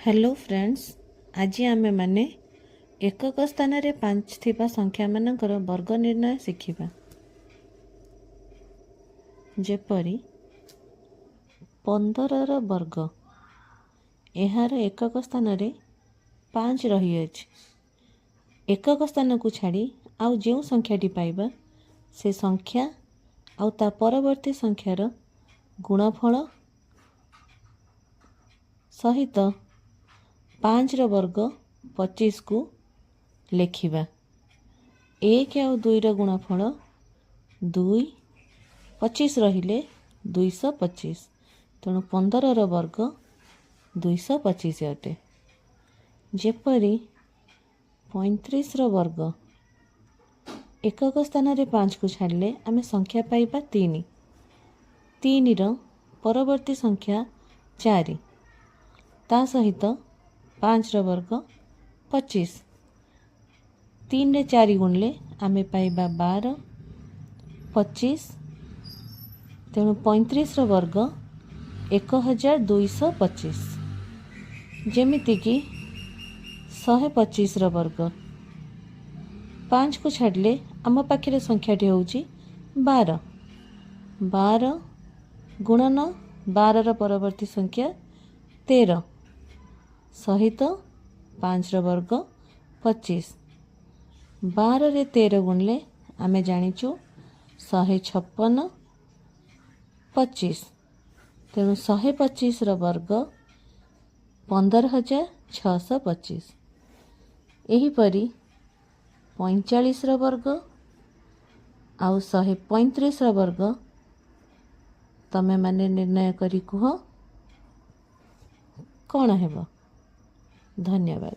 Hello friends, आज आमे माने एकक स्थान रे 5 थिबा संख्या मानकर वर्ग निर्णय शिखिबा। जेपरी 15 रो वर्ग एहार एकक स्थान रे 5 रही अछि। एकक स्थान को छाड़ी आउ जेउ संख्याटी पाइबा से संख्या आउ ता परवर्ती संख्यार गुणफल सहित 5 रो वर्ग 25 को लेखिबा। 1 आउ 2 रो गुणफल 2 25 रहिले 225, तेणु 15 रो वर्ग 225 अटे। जेपरी 35 रो वर्ग एकक स्थान रे 5 को छाड़ले आमे संख्या पाइबा 3। 3 रो परवर्ती संख्या 4, ता सहित 5 रो वर्ग 25। 3 रे 4 गुणले आमे पाइबा 12, 25, तेणु 35 रो वर्ग 1225। जेमिति कि 125 रो वर्ग 5 को छाड़ले आम पाखे संख्याटी होउची 12। 12 गुणन 12 रो परवर्ती संख्या 13 सहित 5 रो वर्ग 25। 12 रे 13 गुणले आमे जानिचु 156, 25, तेणु 125 रो वर्ग 15625। एहीपरि 45 रो वर्ग आउ 135 रो वर्ग तमे माने निर्णय करी कुह कौन हेबो। धन्यवाद।